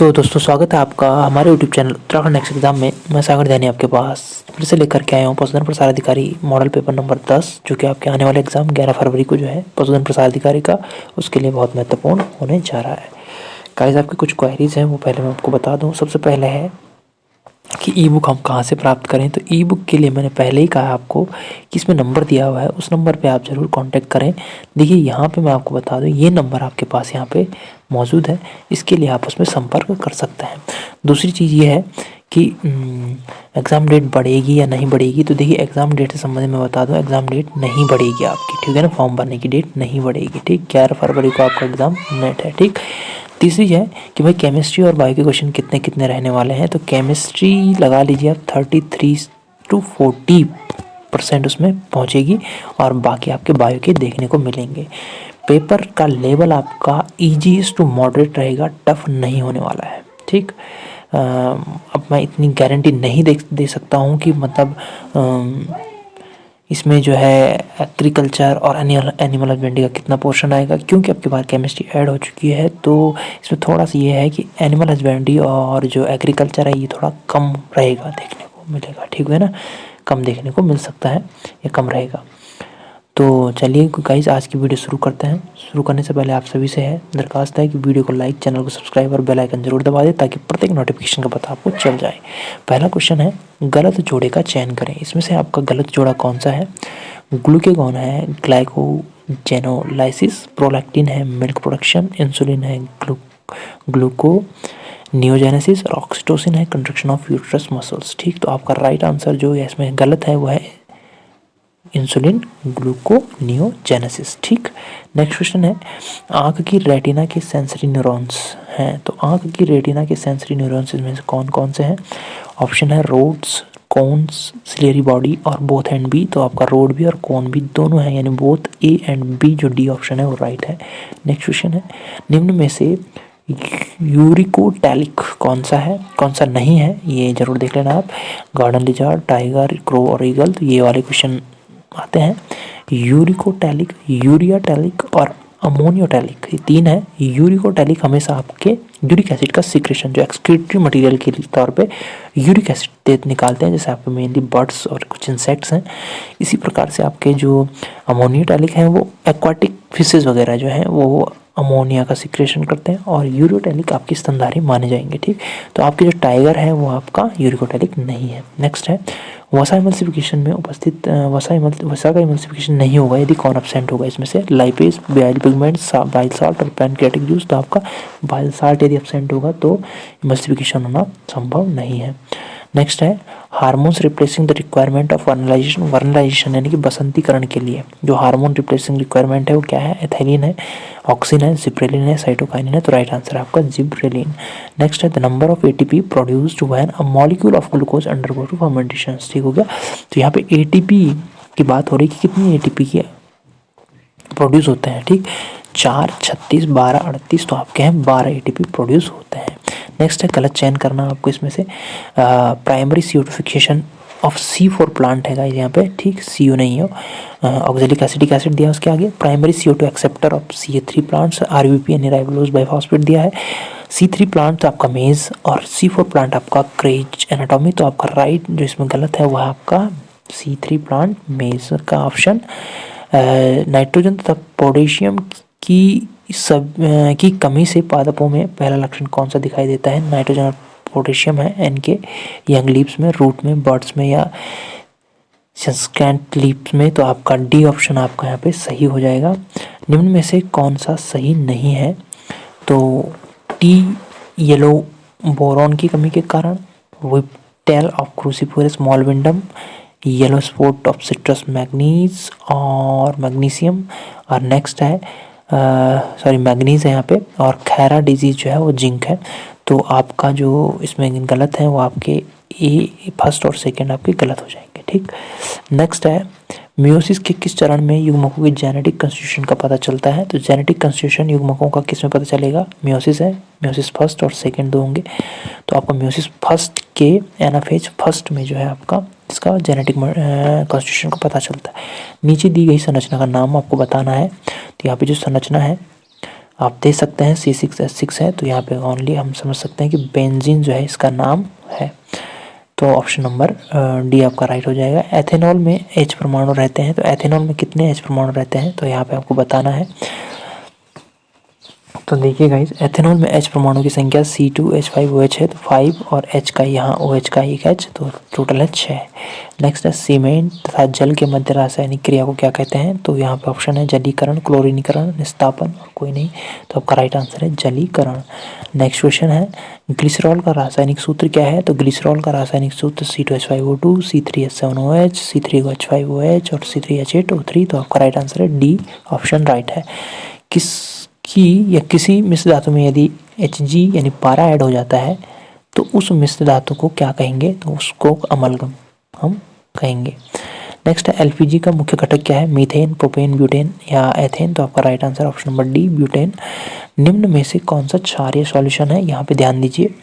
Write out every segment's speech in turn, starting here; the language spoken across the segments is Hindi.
तो दोस्तों स्वागत है आपका हमारे YouTube channel Uttarakhand next exam में। मैं सागर दैनी आपके पास फिर से लेकर के आया हूँ पशुधन प्रसार अधिकारी मॉडल पेपर नंबर 10, जो कि आपके आने वाले एग्जाम 11 फरवरी को जो है पशुधन प्रसार अधिकारी का, उसके लिए बहुत महत्वपूर्ण होने जा रहा है। गाइस, आपकी कुछ क्वेरीज हैं वो पहले मैं आपको बता दूँ। सबसे पहले है कि ई बुक हम कहाँ से प्राप्त करें। तो ई बुक के लिए मैंने पहले ही कहा आपको कि इसमें नंबर दिया हुआ है, उस नंबर पे आप ज़रूर कांटेक्ट करें। देखिए यहाँ पे मैं आपको बता दूँ, ये नंबर आपके पास यहाँ पे मौजूद है, इसके लिए आप उसमें संपर्क कर सकते हैं। दूसरी चीज़ ये है कि एग्ज़ाम डेट बढ़ेगी या नहीं बढ़ेगी। तो देखिए एग्ज़ाम डेट से संबंधित मैं बता दूँ, एग्ज़ाम डेट नहीं बढ़ेगी आपकी, ठीक है ना। फॉर्म भरने की डेट नहीं बढ़ेगी, ठीक। 11 फरवरी को आपका एग्ज़ाम नेट है, ठीक। तीसरी है कि भाई केमिस्ट्री और बायो के क्वेश्चन कितने कितने रहने वाले हैं। तो केमिस्ट्री लगा लीजिए आप 33 to 40% उसमें पहुंचेगी, और बाकी आपके बायो के देखने को मिलेंगे। पेपर का लेवल आपका ईजीएस्ट टू मॉडरेट रहेगा, टफ नहीं होने वाला है, ठीक। अब मैं इतनी गारंटी नहीं दे सकता हूँ कि मतलब इसमें जो है एग्रीकल्चर और एनिमल हस्बेंड्री का कितना पोर्शन आएगा, क्योंकि आपके पास केमिस्ट्री ऐड हो चुकी है। तो इसमें थोड़ा सा ये है कि एनिमल हस्बेंड्री और जो एग्रीकल्चर है ये थोड़ा कम रहेगा, देखने को मिलेगा, ठीक है ना। कम देखने को मिल सकता है, ये कम रहेगा। तो चलिए गाइस, आज की वीडियो शुरू करते हैं। शुरू करने से पहले आप सभी से है दरखास्त है कि वीडियो को लाइक, चैनल को सब्सक्राइब और बेल आइकन जरूर दबा दें, ताकि प्रत्येक नोटिफिकेशन का पता आपको चल जाए। पहला क्वेश्चन है, गलत जोड़े का चयन करें। इसमें से आपका गलत जोड़ा कौन सा है। ग्लूकेगॉन है ग्लाइकोजेनोलाइसिस, प्रोलैक्टिन है मिल्क प्रोडक्शन, इंसुलिन है ग्लूको नियोजेनेसिस, और ऑक्सीटोसिन है कंट्रक्शन ऑफ यूट्रस मसल्स, ठीक। तो आपका राइट आंसर जो है इसमें गलत है वो है इंसुलिन ग्लूकोनियोजेनेसिस, ठीक। नेक्स्ट क्वेश्चन है, आंख की रेटिना के सेंसरी न्यूरॉन्स हैं। तो आंख की रेटिना के सेंसरी न्यूरॉन्स में से कौन कौन से हैं। ऑप्शन है रोड्स, कोन्स, सिलियरी बॉडी और बोथ एंड बी। तो आपका रोड भी और कोन भी दोनों है, यानी बोथ ए एंड बी, जो डी ऑप्शन है वो राइट है। नेक्स्ट क्वेश्चन है, निम्न में से यूरिकोटैलिक कौन सा है, कौन सा नहीं है, ये जरूर देख लेना आप। गार्डन लिजार्ड, टाइगर, क्रो और ईगल। तो ये वाले क्वेश्चन आते हैं। यूरिकोटैलिक, यूरियाटैलिक और अमोनियोटैलिक, ये तीन है। यूरिकोटैलिक हमेशा आपके यूरिक एसिड का सीक्रेशन, जो एक्सक्रीटरी मटेरियल के तौर पे यूरिक एसिड निकालते हैं, जैसे आपके मेनली बर्ड्स और कुछ इंसेक्ट्स हैं। इसी प्रकार से आपके जो अमोनियोटैलिक हैं वो एक्वाटिक फिशेज वगैरह जो हैं वो अमोनिया का सिक्रेशन करते हैं, और यूरियोटैलिक आपकी स्तनधारी माने जाएंगे, ठीक। तो आपके जो टाइगर है वो आपका यूरिकोटैलिक नहीं है। नेक्स्ट है, वसा इमल्सिफिकेशन में उपस्थित वसा का इमल्सिफिकेशन नहीं होगा यदि कौन एब्सेंट होगा। इसमें से lipase, bile pigment, bile salt और पैनक्रियाटिक जूस। तो आपका बाइल साल्ट यदि एब्सेंट होगा तो इमल्सिफिकेशन होना संभव नहीं है। नेक्स्ट है, hormones replacing the requirement of vernalization. Vernalization यानी कि बसंतीकरण के लिए जो हार्मोन रिप्लेसिंग रिक्वायरमेंट है वो क्या है। एथिलीन है, ऑक्सिन है, जिब्रेलिन है, साइटोकाइनिन है। तो राइट आंसर है आपका जिब्रेलिन। नेक्स्ट है, the number of ATP produced when a molecule of glucose undergo to fermentation, ठीक हो गया। तो यहाँ पे एटीपी की बात हो रही है कि कितनी एटीपी की प्रोड्यूस होते हैं, ठीक। 4, 36, 12, 38। तो आपके हैं 12 एटीपी प्रोड्यूस होते हैं। नेक्स्ट है, गलत चयन करना आपको इसमें से। Primary CO2 fixation of C4 plant है यहाँ पे, ठीक। CO नहीं हो, ऑक्जेलिक एसिडिक एसिड दिया उसके आगे। Primary CO2 acceptor of CH3 plants, RBP यानी राइबोलोज बाइफॉस्फेट दिया है। C3 प्लांट आपका मेज, और C4 प्लांट आपका क्रेज एनाटॉमी। तो आपका राइट जो इसमें गलत है वह आपका C3 प्लांट मेज का ऑप्शन। नाइट्रोजन तथा पोटेशियम की कमी से पादपों में पहला लक्षण कौन सा दिखाई देता है। नाइट्रोजन और पोटेशियम है इनके यंग लीव्स में, रूट में, बर्ड्स में या सस्कैंट लीव्स में। तो आपका डी ऑप्शन आपका यहाँ पे सही हो जाएगा। निम्न में से कौन सा सही नहीं है। तो टी येलो बोरॉन की कमी के कारण, whiptail of cruciferous molybdenum, yellow spot of citrus manganese और मैग्नीशियम। और नेक्स्ट है मैग्नीज है यहाँ पे, और खैरा डिजीज जो है वो जिंक है। तो आपका जो इसमें गलत है वो आपके ए फर्स्ट और सेकंड आपके गलत हो जाएंगे, ठीक। नेक्स्ट है, मियोसिस के किस चरण में युग्मकों की जेनेटिक कंस्टिट्यूशन का पता चलता है। तो जेनेटिक कंस्टिट्यूशन युग्मकों का किस में पता चलेगा। मियोसिस है, मियोसिस फर्स्ट और सेकंड दो होंगे। तो आपका मियोसिस फर्स्ट के एनाफेज फर्स्ट में जो है आपका इसका जेनेटिक कंस्टिट्यूशन का पता चलता है। नीचे दी गई संरचना का नाम आपको बताना है। तो यहाँ पे जो संरचना है आप दे सकते हैं C6H6 है, तो यहाँ पे ओनली हम समझ सकते हैं कि बेंजीन जो है इसका नाम है। तो ऑप्शन नंबर डी आपका राइट हो जाएगा। एथेनॉल में H परमाणु रहते हैं, तो एथेनॉल में कितने H परमाणु रहते हैं, तो यहाँ पे आपको बताना है। तो देखिए गाइस, एथेनॉल में H परमाणु की संख्या C2H5OH है, तो 5 और H का यहाँ OH का एक H, तो टोटल है 6। नेक्स्ट है सीमेंट तथा जल के मध्य रासायनिक क्रिया को क्या कहते हैं, तो यहाँ पे ऑप्शन है जलीकरण, क्लोरीनीकरण, निस्तापन और कोई नहीं, तो आपका राइट आंसर है जलीकरण। नेक्स्ट क्वेश्चन है ग्लिसरॉल का रासायनिक सूत्र क्या है, तो ग्लिसरॉल का रासायनिक सूत्र C2H5O2, C3H7OH, C3H5OH और C3H8O3, तो आपका राइट आंसर है डी ऑप्शन राइट है। या किसी मिश्र धातु में यदि Hg यानी पारा ऐड हो जाता है तो उस मिश्र धातु को क्या कहेंगे, तो उसको अमलगम हम कहेंगे। नेक्स्ट है एलपीजी का मुख्य घटक क्या है, मीथेन, प्रोपेन, ब्यूटेन या एथेन, तो आपका right answer option number D butane. निम्न में से कौन सा क्षारीय सॉल्यूशन है, यहाँ पे ध्यान दीजिए।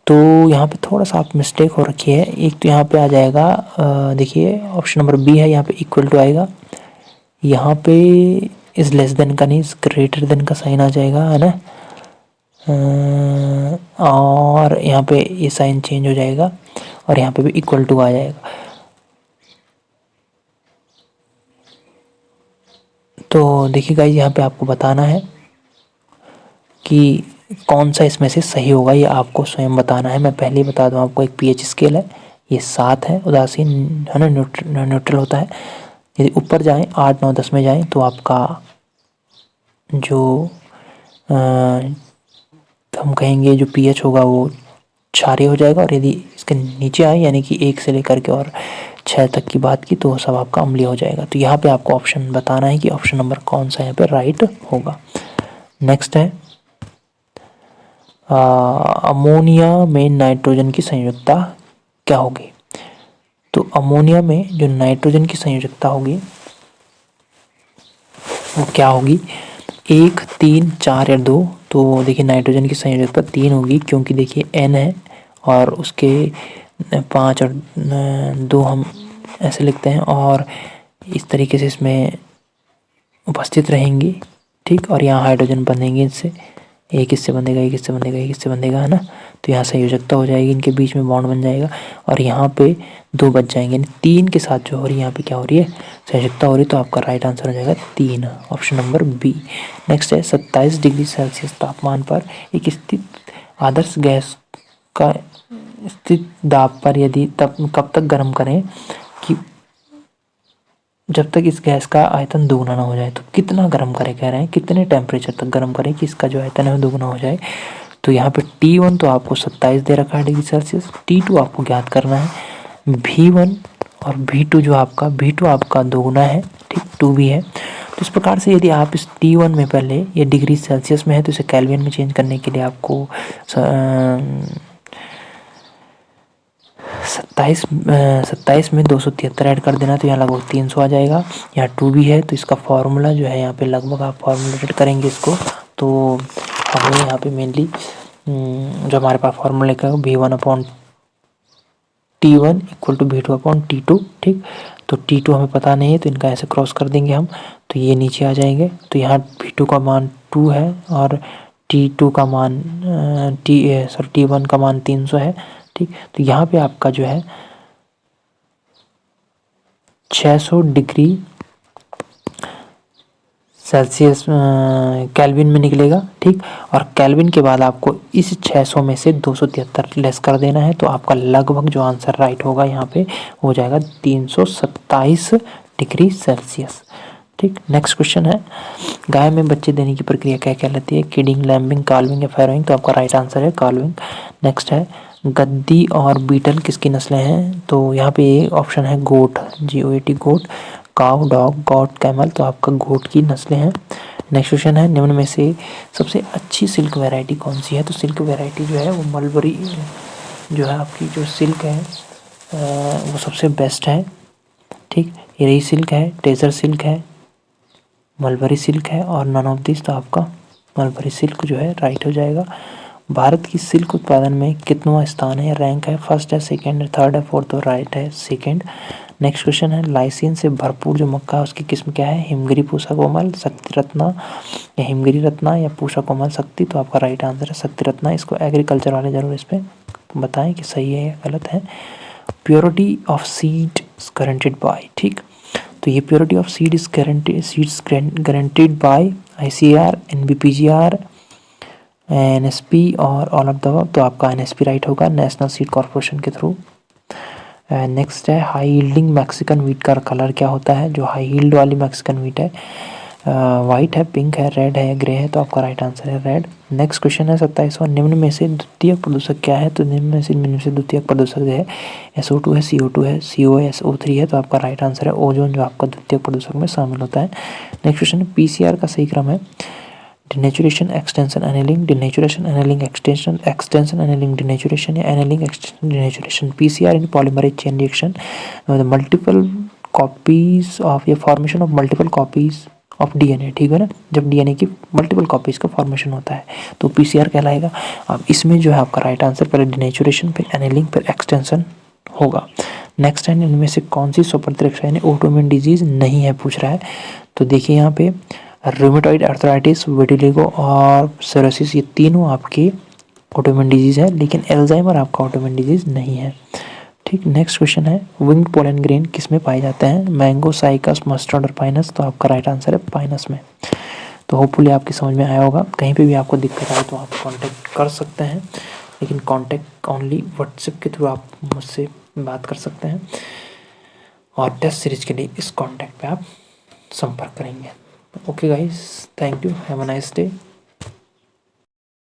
तो यहाँ पे थोड़ा सा आप मिस्टेक हो रखी है। एक तो यहाँ पे आ जाएगा, देखिए ऑप्शन नंबर बी है, यहाँ पे इक्वल टू आएगा, यहाँ पे इज लेस देन का नहीं, इज ग्रेटर देन का साइन आ जाएगा, है ना। और यहाँ पे ये साइन चेंज हो जाएगा और यहाँ पे भी इक्वल टू आ जाएगा। तो देखिए गाइस, यहाँ पे आपको बताना है कि कौन सा इसमें से सही होगा, ये आपको स्वयं बताना है। मैं पहले ही बता दूँ आपको, एक पीएच स्केल है, ये 7 है, उदासीन है ना, न्यूट्रल होता है। यदि ऊपर जाएं 8, 9, 10 में जाएं तो आपका जो हम कहेंगे जो पीएच होगा वो क्षारीय हो जाएगा, और यदि इसके नीचे आए यानी कि 1 से लेकर के और 6 तक की बात की तो सब आपका अम्लीय हो जाएगा। तो यहाँ पे आपको ऑप्शन बताना है कि ऑप्शन नंबर कौन सा यहाँ पे राइट होगा। नेक्स्ट है अमोनिया में नाइट्रोजन की संयोजकता क्या होगी, तो अमोनिया में जो नाइट्रोजन की संयोजकता होगी वो क्या होगी, 1, 3, 4 या 2। तो देखिए नाइट्रोजन की संयोजकता 3 होगी, क्योंकि देखिए N है और उसके 5 और 2 हम ऐसे लिखते हैं और इस तरीके से इसमें उपस्थित रहेंगी, ठीक। और यहाँ हाइड्रोजन बंधेंगे, इससे एक इससे बंधेगा, एक इससे बंधेगा, एक इससे बंधेगा, है ना। तो यहाँ संयोजकता हो जाएगी, इनके बीच में बॉन्ड बन जाएगा और यहाँ पे 2 बच जाएंगे, 3 के साथ जो हो रही है यहाँ पे क्या हो रही है, संयोजकता हो रही है। तो आपका राइट आंसर हो जाएगा 3, ऑप्शन नंबर बी। नेक्स्ट है 27 डिग्री सेल्सियस तापमान पर एक स्थित आदर्श गैस का स्थित दाब पर यदि तब कब तक गर्म करें कि जब तक इस गैस का आयतन दोगुना ना हो जाए। तो कितना गर्म करें कह रहे हैं, कितने टेम्परेचर तक गर्म करें कि इसका जो आयतन है दोगुना हो जाए। तो यहाँ पे T1 तो आपको 27 दे रखा है डिग्री सेल्सियस, T2 आपको ज्ञात करना है, V1 और V2 आपका दोगुना है, ठीक, 2 भी है। तो इस प्रकार से यदि आप इस T1 में पहले ये डिग्री सेल्सियस में है तो इसे केल्विन में चेंज करने के लिए आपको 27 में 273 ऐड कर देना, तो यहाँ लगभग 300 आ जाएगा। यहाँ 2 भी है तो इसका फार्मूला जो है यहाँ पे लगभग आप फॉर्मुलेटेड करेंगे इसको, तो हमें यहाँ पे मेनली जो हमारे पास फार्मूला लिखा है V1/T1 इक्वल टू V2/T2, ठीक। तो T2 हमें पता नहीं है तो इनका ऐसे क्रॉस कर देंगे हम, तो ये नीचे आ जाएंगे। तो यहाँ V2 का मान 2 है और T2 का मान T1 का मान 300 है, ठीक। तो यहाँ पे आपका जो है 600 डिग्री सेल्सियस केल्विन में निकलेगा, ठीक। और केल्विन के बाद आपको इस 600 में से 273 लेस कर देना है, तो आपका लगभग जो आंसर राइट होगा यहाँ पे हो जाएगा 327 डिग्री सेल्सियस, ठीक। नेक्स्ट क्वेश्चन है गाय में बच्चे देने की प्रक्रिया क्या कहलाती है, किडिंग, लैम्बिंग, काल्विंग या फैरोइंग, तो आपका राइट आंसर है काल्विंग। नेक्स्ट है गद्दी और बीटल किसकी नस्लें हैं, तो यहाँ पे ऑप्शन है गोट, GOAT गोट, काव, डॉग, गॉट, कैमल, तो आपका गोट की नस्लें हैं। नेक्स्ट क्वेश्चन है निम्न में से सबसे अच्छी सिल्क वैरायटी कौन सी है, तो सिल्क वैरायटी जो है वो मलबरी जो है आपकी जो सिल्क है वो सबसे बेस्ट है, ठीक। एरी सिल्क है, टेजर सिल्क है, मलबरी सिल्क है और नन ऑफ दिस, तो आपका मलबरी सिल्क जो है राइट हो जाएगा। भारत की सिल्क उत्पादन में कितवां स्थान है, रैंक है, फर्स्ट है, सेकंड है, थर्ड है, फोर्थ और राइट है सेकंड। नेक्स्ट क्वेश्चन है लाइसिन से भरपूर जो मक्का है उसकी किस्म क्या है? हिमगिरी, पूसा कोमल, शक्ति रत्ना या हिमगिरी रत्ना या पूसा कोमल शक्ति। तो आपका राइट आंसर है शक्ति रत्ना। इसको एग्रीकल्चर वाले जरूर इस पे बताएं कि सही है या गलत है। Purity of seed guaranteed bye, ठीक, तो ये purity of seed is guaranteed bye ICAR, NBPGR, NSP और ऑल ऑफ द अबव। तो आपका NSP राइट होगा, नेशनल सीड कॉर्पोरेशन के थ्रू। नेक्स्ट है हाई यील्डिंग मैक्सिकन वीट का कलर क्या होता है? जो हाई यील्ड वाली मैक्सिकन वीट है वाइट है, पिंक है, रेड है, ग्रे है। तो आपका राइट आंसर है रेड। नेक्स्ट क्वेश्चन है 27वां, निम्न में से द्वितीयक प्रदूषक क्या है? तो निम्न से द्वितीयक प्रदूषक जो है SO2 है, CO2 है, CO है, SO3 है। तो आपका राइट आंसर है ओजोन, जो आपका द्वितीयक प्रदूषक में शामिल होता है। नेक्स्ट क्वेश्चन है PCR का सही क्रम है denaturation, extension, annealing, denaturation, annealing, extension, extension, annealing, denaturation या annealing, extension, denaturation. PCR in polymerase chain reaction multiple copies of या formation of multiple copies of DNA, ठीक है ना, जब DNA की मल्टीपल कॉपीज का फॉर्मेशन होता है तो PCR कहलाएगा। अब इसमें जो है आपका राइट आंसर पहले डिनेचुरेशन, फिर एनेलिंग, फिर एक्सटेंशन होगा। नेक्स्ट है इनमें से कौन सी स्वप्रतिरक्षा यानी ऑटोइम्यून डिजीज नहीं है पूछ रहा है। तो देखिए यहाँ पे रूमेटॉइड आर्थराइटिस, विटिलिगो और सोरोसिस, ये तीनों आपके ऑटोइम्यून डिजीज है, लेकिन एल्जाइमर आपका ऑटोइम्यून डिजीज नहीं है, ठीक। नेक्स्ट क्वेश्चन है विंग्ड पोलन ग्रेन किस में पाए जाते हैं? मैंगो, साइकस, मस्टर्ड और पाइनस। तो आपका राइट आंसर है पाइनस में। तो होपफुली आपकी समझ में आया होगा। कहीं पे भी आपको दिक्कत आए तो आप कांटेक्ट कर सकते हैं, लेकिन कांटेक्ट ओनली व्हाट्सएप के थ्रू आप मुझसे बात कर सकते हैं और टेस्ट सीरीज के लिए इस कांटेक्ट पे आप संपर्क करेंगे। Okay guys, thank you, have a nice day.